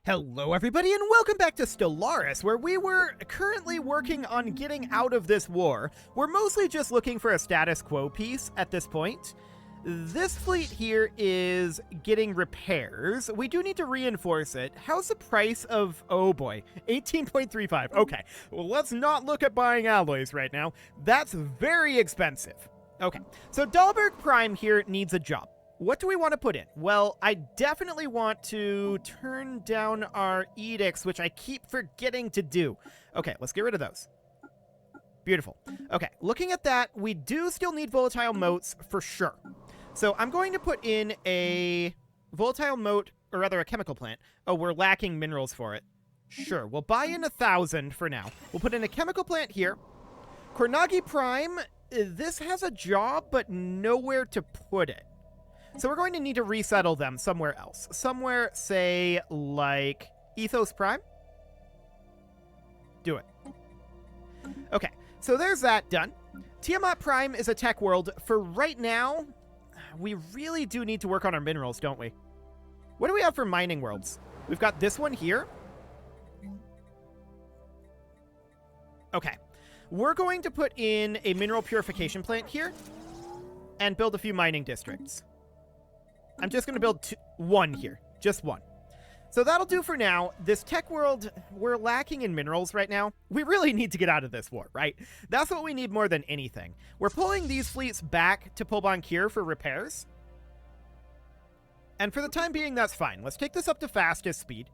Hello everybody and welcome back to Stellaris, where we were currently working on getting out of this war. We're mostly just looking for a status quo piece at this point. This fleet here is getting repairs. We do need to reinforce it. How's the price of, oh boy, 18.35. Okay, well, let's not look at buying alloys right now. That's very expensive. Okay, so Dahlberg Prime here needs a job. What do we want to put in? Well, I definitely want to turn down our edicts, which I keep forgetting to do. Okay, let's get rid of those. Beautiful. Okay, looking at that, we do still need volatile motes for sure. So I'm going to put in a volatile mote, or rather a chemical plant. Oh, we're lacking minerals for it. Sure, we'll buy in 1,000 for now. We'll put in a chemical plant here. Kornagi Prime, this has a job, but nowhere to put it. So we're going to need to resettle them somewhere else. Somewhere, say, like Ethos Prime. Do it. Okay, so there's that done. Tiamat Prime is a tech world. For right now, we really do need to work on our minerals, don't we? What do we have for mining worlds? We've got this one here. Okay. We're going to put in a mineral purification plant here and build a few mining districts. I'm just going to build one here. Just one. So that'll do for now. This tech world, we're lacking in minerals right now. We really need to get out of this war, right? That's what we need more than anything. We're pulling these fleets back to Polbankir for repairs. And for the time being, that's fine. Let's take this up to fastest speed.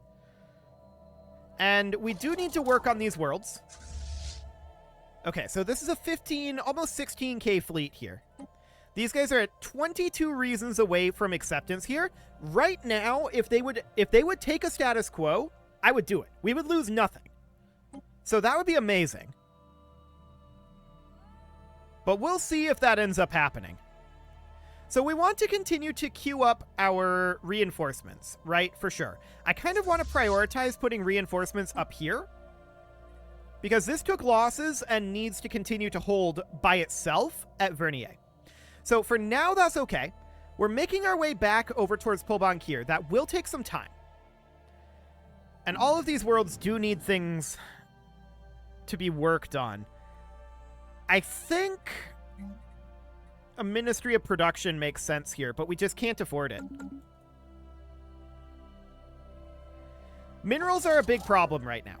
And we do need to work on these worlds. Okay, so this is a 15, almost 16k fleet here. These guys are at 22 reasons away from acceptance here. Right now, if they would take a status quo, I would do it. We would lose nothing. So that would be amazing. But we'll see if that ends up happening. So we want to continue to queue up our reinforcements, right? For sure. I kind of want to prioritize putting reinforcements up here, because this took losses and needs to continue to hold by itself at Vernier. So for now, that's okay. We're making our way back over towards Polbankir. That will take some time. And all of these worlds do need things to be worked on. I think a Ministry of Production makes sense here, but we just can't afford it. Minerals are a big problem right now.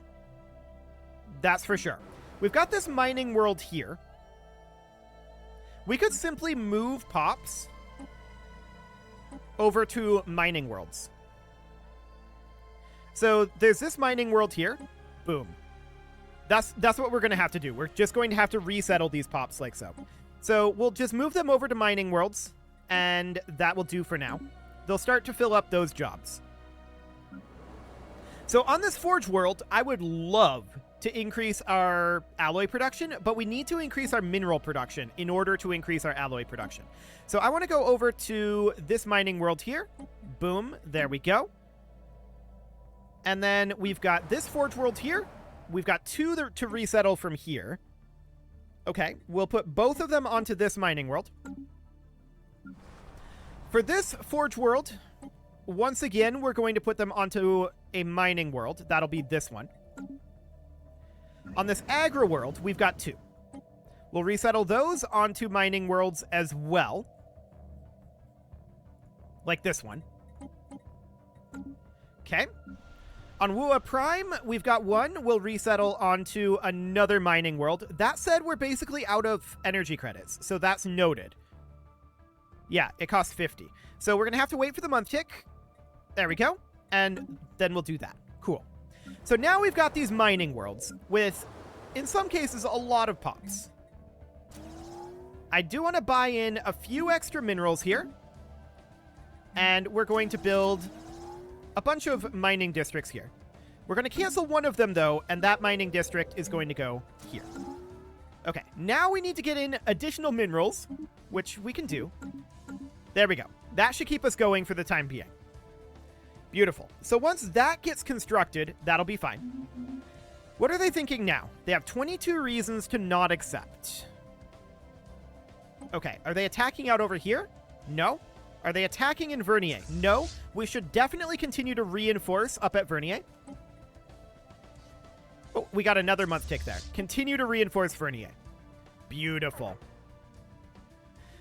That's for sure. We've got this mining world here. We could simply move pops over to mining worlds. So there's this mining world here. Boom. That's what we're going to have to do. We're just going to have to resettle these pops like so. So we'll just move them over to mining worlds, and that will do for now. They'll start to fill up those jobs. So on this forge world, I would love to increase our alloy production, but we need to increase our mineral production in order to increase our alloy production. So I want to go over to this mining world here. Boom, there we go. And then we've got this forge world here. We've got two to resettle from here. Okay, we'll put both of them onto this mining world. For this forge world, once again, we're going to put them onto a mining world. That'll be this one. On this agro world, we've got two. We'll resettle those onto mining worlds as well. Like this one. Okay. On Wua Prime, we've got one. We'll resettle onto another mining world. That said, we're basically out of energy credits, so that's noted. Yeah, it costs 50. So we're going to have to wait for the month tick. There we go. And then we'll do that. Cool. So now we've got these mining worlds with, in some cases, a lot of pops. I do want to buy in a few extra minerals here. And we're going to build a bunch of mining districts here. We're going to cancel one of them, though, and that mining district is going to go here. Okay, now we need to get in additional minerals, which we can do. There we go. That should keep us going for the time being. Beautiful. So once that gets constructed, that'll be fine. What are they thinking now? They have 22 reasons to not accept. Okay, are they attacking out over here? No. Are they attacking in Vernier? No. We should definitely continue to reinforce up at Vernier. Oh, we got another month tick there. Continue to reinforce Vernier. Beautiful.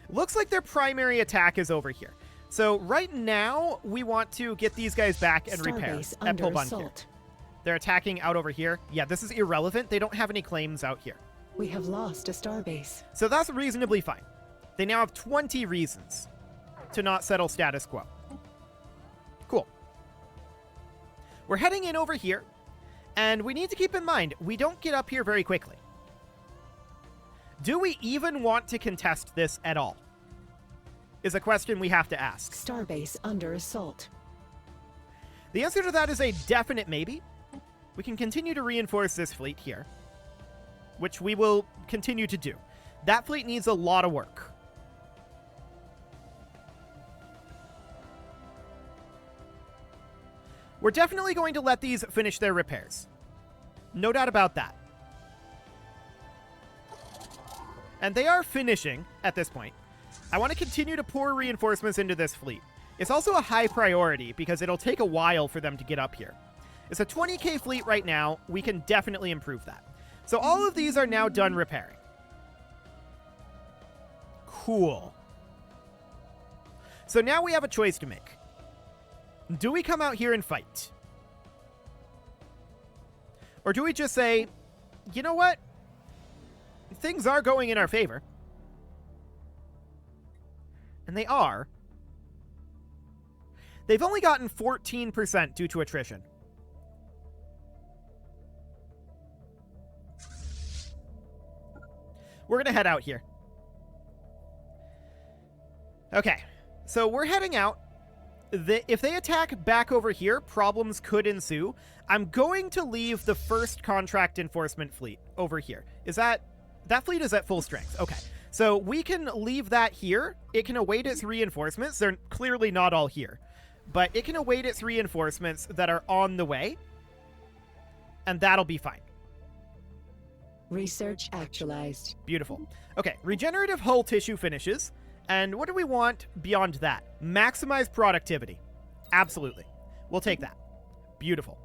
Looks like their primary attack is over here. So right now, we want to get these guys back and repair at Polbunkir. They're attacking out over here. Yeah, this is irrelevant. They don't have any claims out here. We have lost a starbase. So that's reasonably fine. They now have 20 reasons to not settle status quo. Cool. We're heading in over here, and we need to keep in mind, we don't get up here very quickly. Do we even want to contest this at all? Is a question we have to ask. Starbase under assault. The answer to that is a definite maybe. We can continue to reinforce this fleet here, which we will continue to do. That fleet needs a lot of work. We're definitely going to let these finish their repairs. No doubt about that. And they are finishing at this point. I want to continue to pour reinforcements into this fleet. It's also a high priority because it'll take a while for them to get up here. It's a 20k fleet right now. We can definitely improve that. So all of these are now done repairing. Cool. So now we have a choice to make. Do we come out here and fight? Or do we just say, you know what? Things are going in our favor. And they are. They've only gotten 14% due to attrition. We're going to head out here. Okay, so we're heading out. If they attack back over here, problems could ensue. I'm going to leave the first contract enforcement fleet over here. That fleet is at full strength. Okay, so we can leave that here. It can await its reinforcements. They're clearly not all here, but it can await its reinforcements that are on the way, and that'll be fine. Research actualized. Beautiful. Okay, regenerative hull tissue finishes. And what do we want beyond that? Maximize productivity. Absolutely. We'll take that. Beautiful.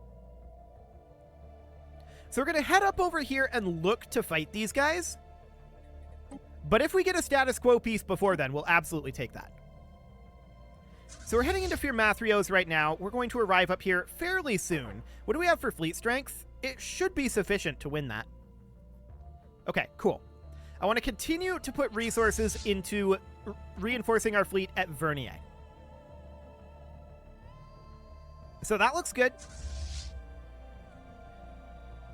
So we're going to head up over here and look to fight these guys. But if we get a status quo piece before then, we'll absolutely take that. So we're heading into Firmathrios right now. We're going to arrive up here fairly soon. What do we have for fleet strength? It should be sufficient to win that. Okay, cool. I want to continue to put resources into reinforcing our fleet at Vernier. So that looks good.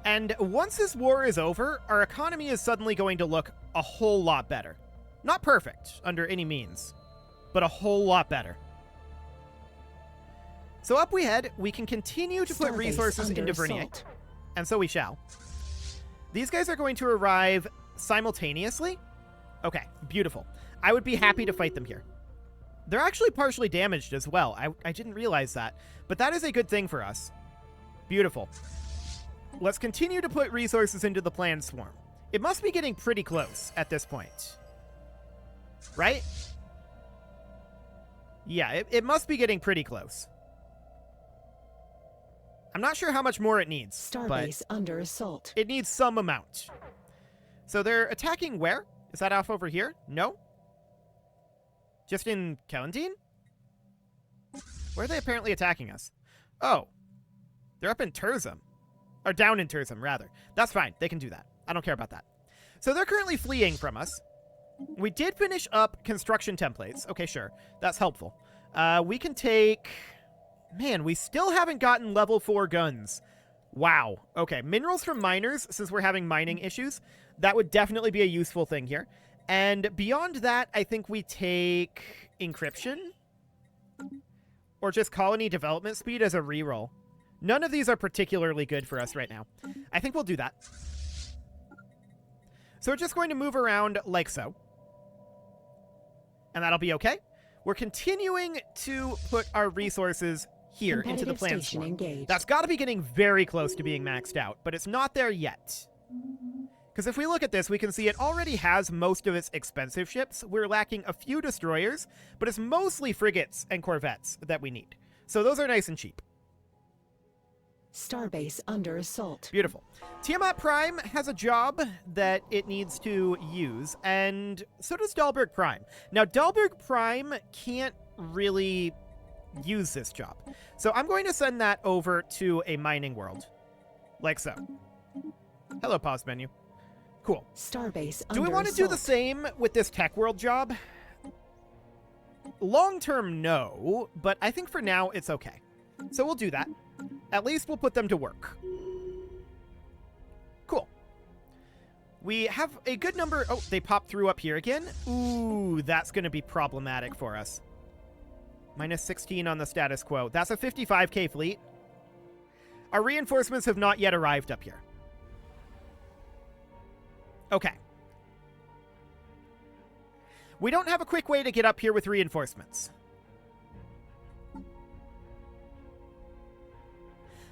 And once this war is over, our economy is suddenly going to look a whole lot better. Not perfect, under any means, but a whole lot better. So up we head, we can continue to put resources into Vernier, and so we shall. These guys are going to arrive simultaneously? Okay, beautiful. I would be happy to fight them here. They're actually partially damaged as well. I didn't realize that, but that is a good thing for us. Beautiful. Let's continue to put resources into the planned swarm. It must be getting pretty close at this point. Right? Yeah, it must be getting pretty close. I'm not sure how much more it needs. Starbase under assault. It needs some amount. So they're attacking where? Is that off over here? No? Just in Kelendine? Where are they apparently attacking us? Oh. They're up in Turzum. Or down in Turzum, rather. That's fine. They can do that. I don't care about that. So they're currently fleeing from us. We did finish up construction templates. Okay, sure. That's helpful. We can take... Man, we still haven't gotten level 4 guns. Wow. Okay, minerals from miners, since we're having mining issues. That would definitely be a useful thing here. And beyond that, I think we take encryption. Or just colony development speed as a reroll. None of these are particularly good for us right now. I think we'll do that. So we're just going to move around like so. And that'll be okay. We're continuing to put our resources here into the plan swarm. That's got to be getting very close to being maxed out, but it's not there yet. Because if we look at this, we can see it already has most of its expensive ships. We're lacking a few destroyers, but it's mostly frigates and corvettes that we need. So those are nice and cheap. Starbase under assault. Beautiful. Tiamat Prime has a job that it needs to use, and so does Dahlberg Prime. Now, Dahlberg Prime can't really use this job. So I'm going to send that over to a mining world. Like so. Hello, pause menu. Cool. Starbase Do we under want to do the assault. same with this tech world job? Long term, no, but I think for now it's okay. So we'll do that. At least we'll put them to work. Cool. We have a good number. Oh, they popped through up here again. Ooh, that's going to be problematic for us. Minus 16 on the status quo. That's a 55k fleet. Our reinforcements have not yet arrived up here. Okay. We don't have a quick way to get up here with reinforcements.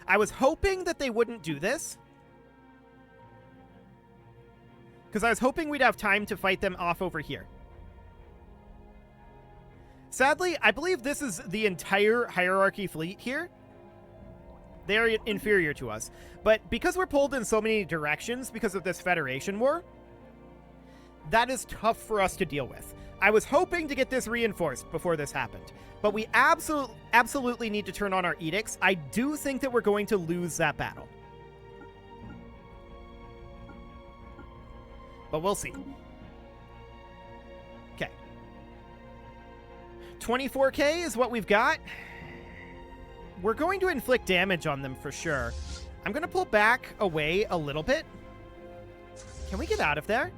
I was hoping that they wouldn't do this, because I was hoping we'd have time to fight them off over here. Sadly, I believe this is the entire hierarchy fleet here. They are inferior to us. But because we're pulled in so many directions because of this Federation war, that is tough for us to deal with. I was hoping to get this reinforced before this happened, but we absolutely need to turn on our edicts. I do think that we're going to lose that battle. But we'll see. Okay. 24k is what we've got. We're going to inflict damage on them for sure. I'm going to pull back away a little bit. Can we get out of there?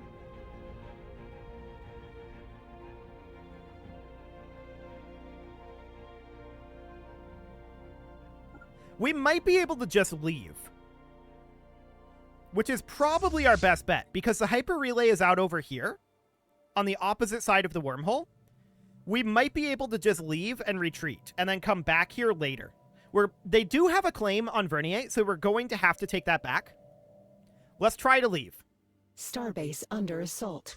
We might be able to just leave, which is probably our best bet because the hyper relay is out over here on the opposite side of the wormhole. We might be able to just leave and retreat and then come back here later. They do have a claim on Vernier, so we're going to have to take that back. Let's try to leave. Starbase under assault.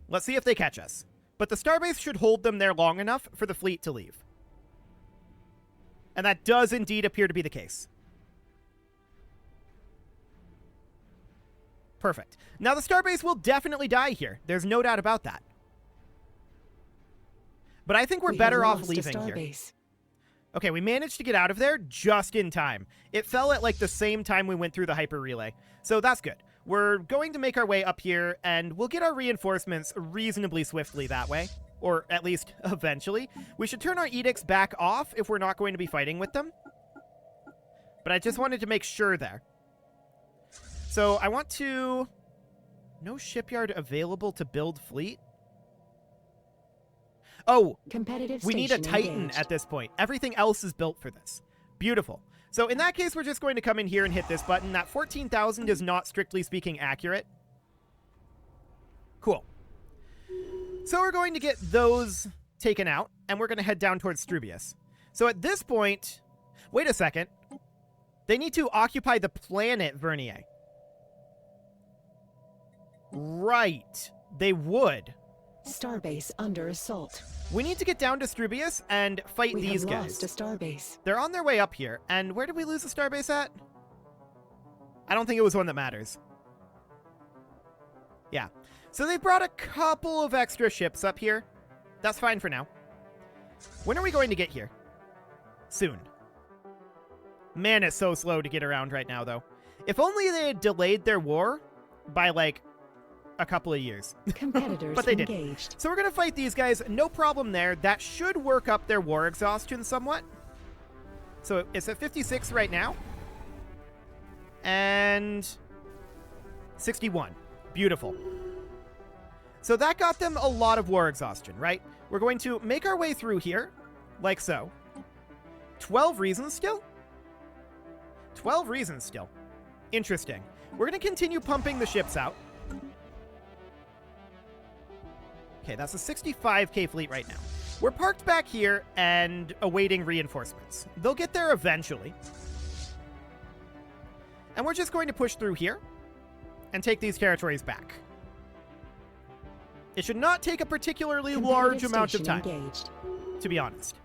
Let's see if they catch us. But the starbase should hold them there long enough for the fleet to leave. And that does indeed appear to be the case. Perfect. Now the starbase will definitely die here. There's no doubt about that. But I think we're better off leaving here. Okay, we managed to get out of there just in time. It fell at like the same time we went through the hyper relay. So that's good. We're going to make our way up here and we'll get our reinforcements reasonably swiftly that way. Or at least eventually. We should turn our edicts back off if we're not going to be fighting with them. But I just wanted to make sure there. So I want to... No shipyard available to build fleet? Oh, we need a Titan engaged. at this point. Everything else is built for this. Beautiful. So in that case, we're just going to come in here and hit this button. That 14,000 is not strictly speaking accurate. Cool. So we're going to get those taken out, and we're going to head down towards Strubius. So at this point... Wait a second. They need to occupy the planet Vernier. Right. They would. Starbase under assault. We need to get down to Strubius and fight We these have guys. lost a starbase. They're on their way up here. And where did we lose the starbase at? I don't think it was one that matters. Yeah. So they brought a couple of extra ships up here. That's fine for now. When are we going to get here? Soon. Man, it's so slow to get around right now, though. If only they had delayed their war by, like, a couple of years. Competitors But they engaged. didn't. So we're going to fight these guys. No problem there. That should work up their war exhaustion somewhat. So it's at 56 right now. And 61. Beautiful. So that got them a lot of war exhaustion, right? We're going to make our way through here, like so. 12 reasons still? 12 reasons still. Interesting. We're going to continue pumping the ships out. Okay, that's a 65k fleet right now. We're parked back here and awaiting reinforcements. They'll get there eventually. And we're just going to push through here. and take these territories back. It should not take a particularly large amount of time, to be honest.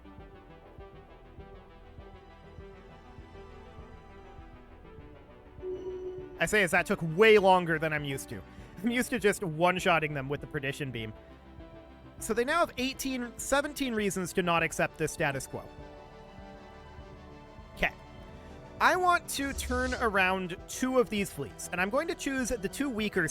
I say as that took way longer than I'm used to. I'm used to just one-shotting them with the Perdition Beam. So they now have 17 reasons to not accept this status quo. Okay. I want to turn around 2 of these fleets, and I'm going to choose the two weaker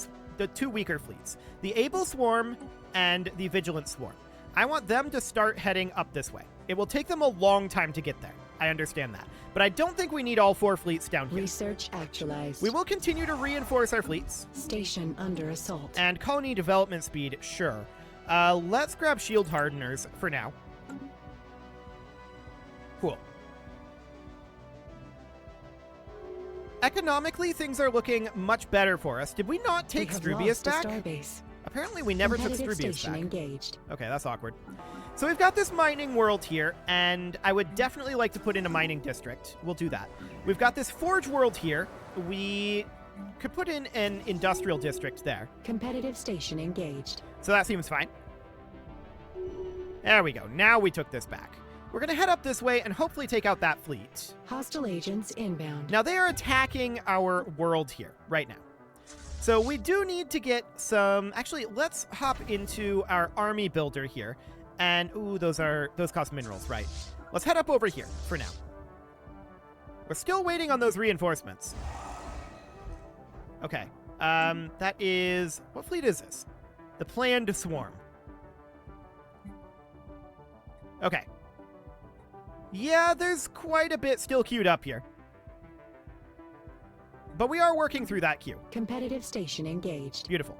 fleets, the Able Swarm and the Vigilant Swarm. I want them to start heading up this way. It will take them a long time to get there. I understand that. But I don't think we need all 4 fleets down here. Research actualized. We will continue to reinforce our fleets. Station under assault. And colony development speed, sure. Let's grab shield hardeners for now. Cool. Economically, things are looking much better for us. Did we not take Strubius back? Starbase. Apparently, we never took Strubius back. Engaged. Okay, that's awkward. So we've got this mining world here, and I would definitely like to put in a mining district. We'll do that. We've got this forge world here. We could put in an industrial district there. Competitive station engaged. So that seems fine. There we go. Now we took this back. We're going to head up this way and hopefully take out that fleet. Hostile agents inbound. Now they are attacking our world here right now. So we do need to get some... Actually, let's hop into our army builder here. And, ooh, those cost minerals, right. Let's head up over here for now. We're still waiting on those reinforcements. Okay. That is... What fleet is this? The planned swarm. Okay. Yeah, there's quite a bit still queued up here. But we are working through that queue. Competitive station engaged. Beautiful.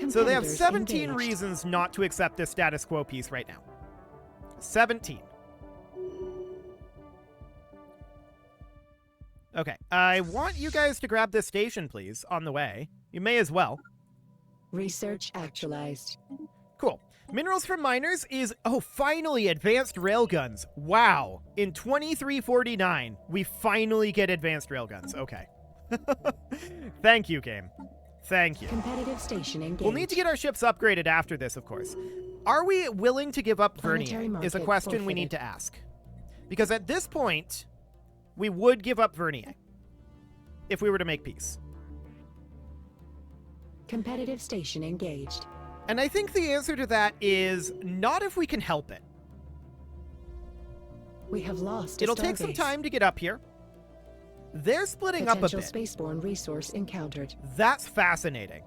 So they have 17 engaged. reasons not to accept this status quo piece right now. 17. Okay, I want you guys to grab this station, please, on the way. You may as well. Research actualized. Cool. Minerals from miners is, oh, finally, advanced railguns. Wow. In 2349, we finally get advanced railguns. Okay. Thank you, game. Thank you. Competitive station engaged. We'll need to get our ships upgraded after this, of course. Are we willing to give up Planetary Vernier is a market question we forfeited. need to ask. Because at this point, we would give up Vernier if we were to make peace. Competitive station engaged. And I think the answer to that is not if we can help it. We have lost. It'll take some time to get up here. They're splitting up a bit. Potential spaceborne resource encountered. That's fascinating.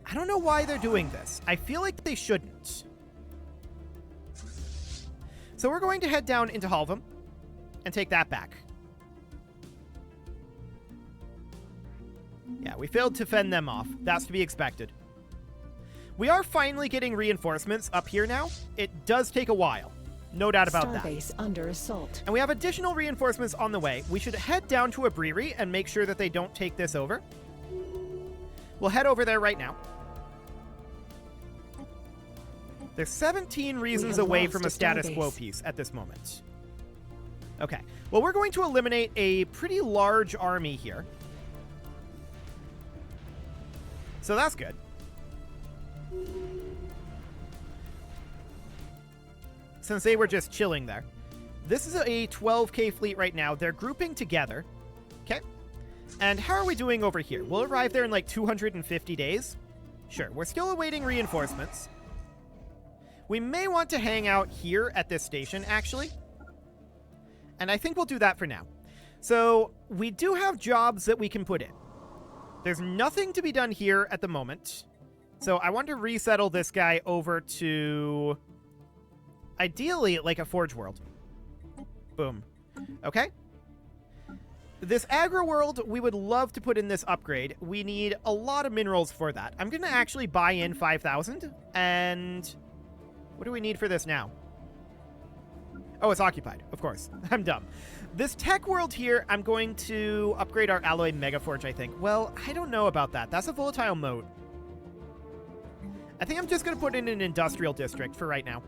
I don't know why they're doing this. I feel like they shouldn't. So we're going to head down into Halvam and take that back. Yeah, we failed to fend them off. That's to be expected. We are finally getting reinforcements up here now. It does take a while. No doubt about that. Starbase under assault. And we have additional reinforcements on the way. We should head down to a brewery and make sure that they don't take this over. We'll head over there right now. There's 17 reasons away from a status quo piece at this moment. Okay. Well, we're going to eliminate a pretty large army here. So that's good. Since they were just chilling there. This is a 12k fleet right now. They're grouping together. Okay. And how are we doing over here? We'll arrive there in like 250 days. Sure. We're still awaiting reinforcements. We may want to hang out here at this station, actually. And I think we'll do that for now. So we do have jobs that we can put in. There's nothing to be done here at the moment. So I want to resettle this guy over to... ideally, like a Forge World. Boom. Okay. This Agro World, we would love to put in this upgrade. We need a lot of minerals for that. I'm going to actually buy in 5,000. And what do we need for this now? Oh, it's occupied. Of course. I'm dumb. This Tech World here, I'm going to upgrade our Alloy Megaforge, I think. Well, I don't know about that. That's a volatile mode. I think I'm just going to put in an industrial district for right now.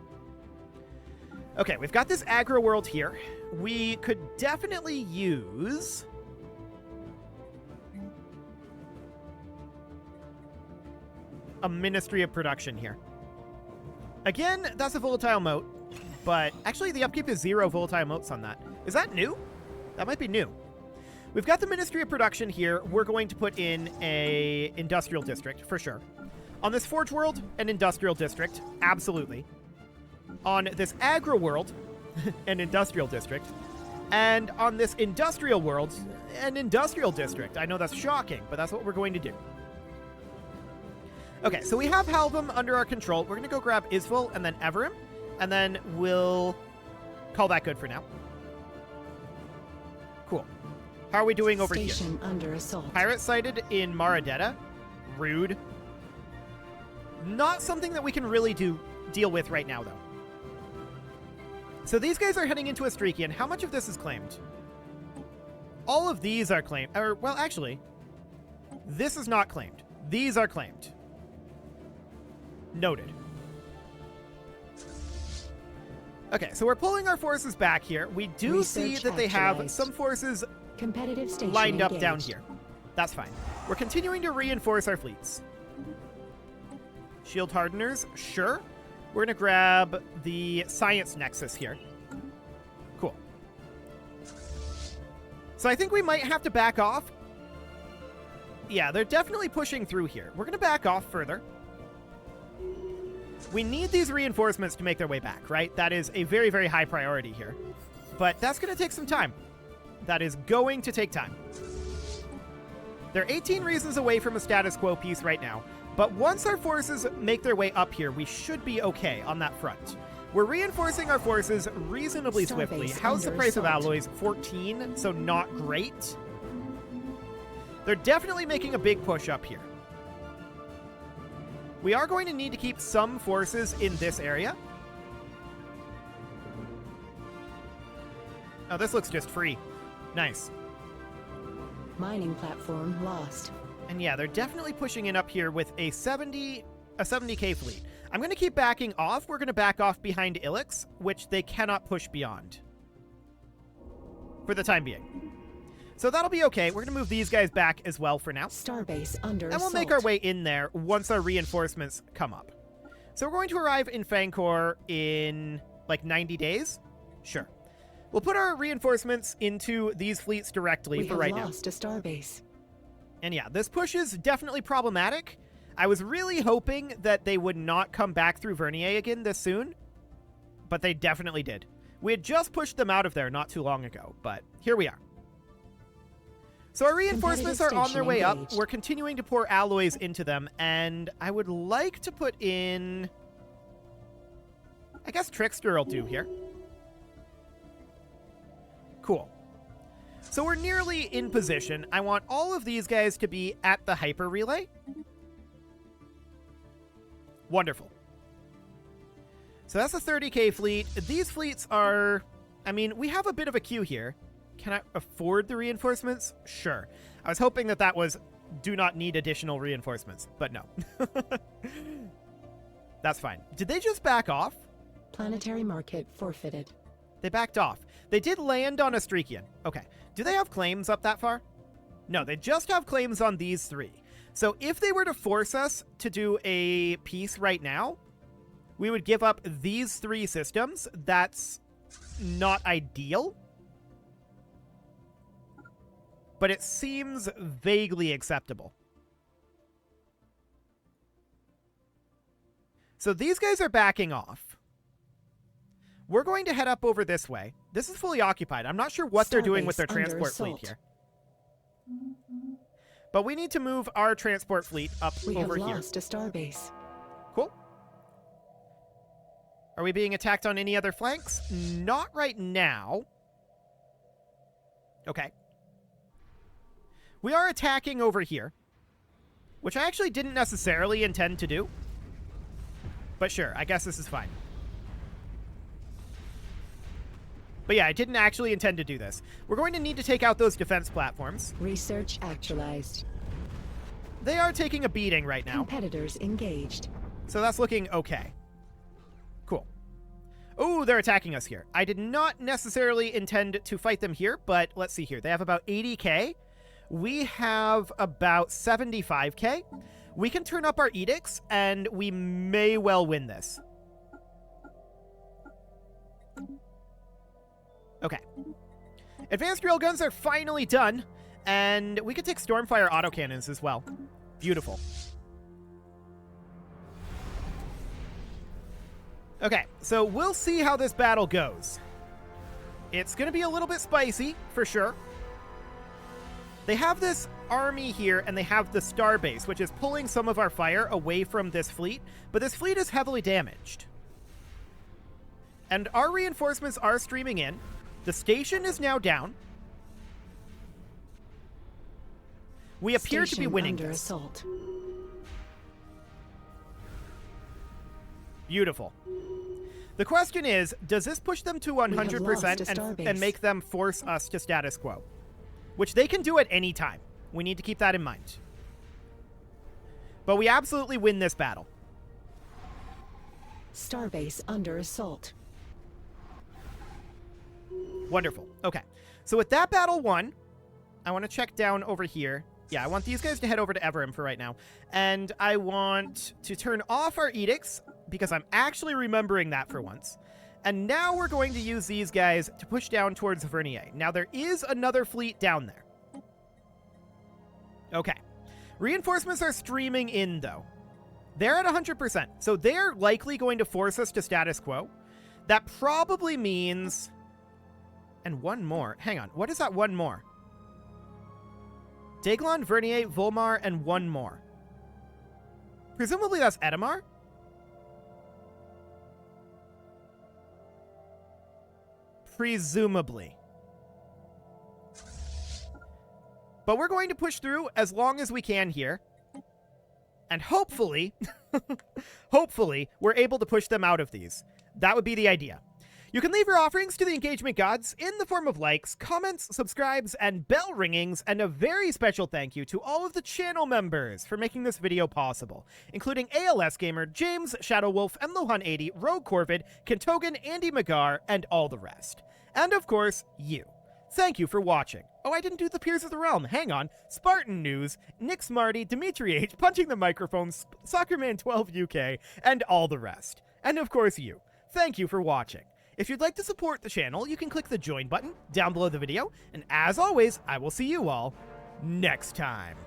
Okay, we've got this Agro World here. We could definitely use a Ministry of Production here. Again, that's a volatile moat, but actually the upkeep is 0 volatile moats on that. Is that new? That might be new. We've got the Ministry of Production here. We're going to put in a industrial district, for sure. On this Forge world, an industrial district, absolutely. On this Agro world, an industrial district. And on this industrial world, an industrial district. I know that's shocking, but that's what we're going to do. Okay, so we have Halvam under our control. We're going to go grab Isval and then Everim, and then we'll call that good for now. Cool. How are we doing over here? Station under assault. Pirate sighted in Maradetta. Rude. Not something that we can really deal with right now, though. So these guys are heading into Astrikian. How much of this is claimed? All of these are claimed. Or, well, actually, this is not claimed. These are claimed. Noted. Okay, so we're pulling our forces back here. We do see that they have some forces Competitive station lined up engaged. down here. That's fine. We're continuing to reinforce our fleets. Shield hardeners, sure. We're going to grab the science nexus here. Cool. So I think we might have to back off. Yeah, they're definitely pushing through here. We're going to back off further. We need these reinforcements to make their way back, right? That is a very, very high priority here. But that's going to take some time. That is going to take time. They're 18 reasons away from a status quo piece right now. But once our forces make their way up here, we should be okay on that front. We're reinforcing our forces reasonably swiftly. How's the price of alloys? 14, so not great. They're definitely making a big push up here. We are going to need to keep some forces in this area. Oh, this looks just free. Nice. Mining platform lost. And yeah, they're definitely pushing in up here with a 70k fleet. I'm going to keep backing off. We're going to back off behind Ilix, which they cannot push beyond. For the time being. So that'll be okay. We're going to move these guys back as well for now. Starbase under and we'll assault. make our way in there once our reinforcements come up. So we're going to arrive in Fangkor in like 90 days? Sure. We'll put our reinforcements into these fleets directly for right now. We have lost a starbase. And yeah, this push is definitely problematic. I was really hoping that they would not come back through Vernier again this soon, but they definitely did. We had just pushed them out of there not too long ago, but here we are. So our reinforcements are on their way up. We're continuing to pour alloys into them, and I would like to put in... I guess Trickster will do here. Cool. So we're nearly in position. I want all of these guys to be at the hyper relay. Wonderful. So that's a 30k fleet. These fleets are... I mean, we have a bit of a queue here. Can I afford the reinforcements? Sure. I was hoping that that was do not need additional reinforcements, but no. That's fine. Did they just back off? Planetary market forfeited. They backed off. They did land on Astrikian. Okay. Do they have claims up that far? No, they just have claims on these three. So if they were to force us to do a piece right now, we would give up these three systems. That's not ideal. But it seems vaguely acceptable. So these guys are backing off. We're going to head up over this way. This is fully occupied. I'm not sure what they're doing with their transport fleet here. But we need to move our transport fleet up over here. We have lost a starbase. Cool. Are we being attacked on any other flanks? Not right now. Okay. We are attacking over here, which I actually didn't necessarily intend to do. But sure, I guess this is fine. But yeah, I didn't actually intend to do this. We're going to need to take out those defense platforms. Research actualized. They are taking a beating right now. Competitors engaged. So that's looking okay. Cool. Oh, they're attacking us here. I did not necessarily intend to fight them here, but let's see here. They have about 80k. We have about 75k. We can turn up our edicts, and we may well win this. Okay. Advanced railguns are finally done, and we can take Stormfire autocannons as well. Beautiful. Okay, so we'll see how this battle goes. It's going to be a little bit spicy, for sure. They have this army here, and they have the starbase, which is pulling some of our fire away from this fleet, but this fleet is heavily damaged. And our reinforcements are streaming in. The station is now down. We appear to be winning under this. assault. Beautiful. The question is, does this push them to 100% and make them force us to status quo? Which they can do at any time. We need to keep that in mind. But we absolutely win this battle. Starbase under assault. Wonderful. Okay. So with that battle won, I want to check down over here. Yeah, I want these guys to head over to Everham for right now. And I want to turn off our edicts, because I'm actually remembering that for once. And now we're going to use these guys to push down towards Vernier. Now, there is another fleet down there. Okay. Reinforcements are streaming in, though. They're at 100%, so they're likely going to force us to status quo. That probably means... And one more. Hang on. What is that one more? Daglon, Vernier, Volmar, and one more. Presumably that's Edamar? Presumably. But we're going to push through as long as we can here. And hopefully, hopefully, we're able to push them out of these. That would be the idea. You can leave your offerings to the engagement gods in the form of likes, comments, subscribes, and bell ringings, and a very special thank you to all of the channel members for making this video possible, including ALS Gamer, James, Shadow Wolf, and Lohan80, Rogue Corvid, Kentogan, Andy Magar, and all the rest. And of course, you. Thank you for watching. Oh, I didn't do the Peers of the Realm. Hang on. Spartan News, Nick Smarty, Dimitri H, Punching the Microphone, Soccerman12 UK, and all the rest. And of course, you. Thank you for watching. If you'd like to support the channel, you can click the join button down below the video, and as always, I will see you all next time.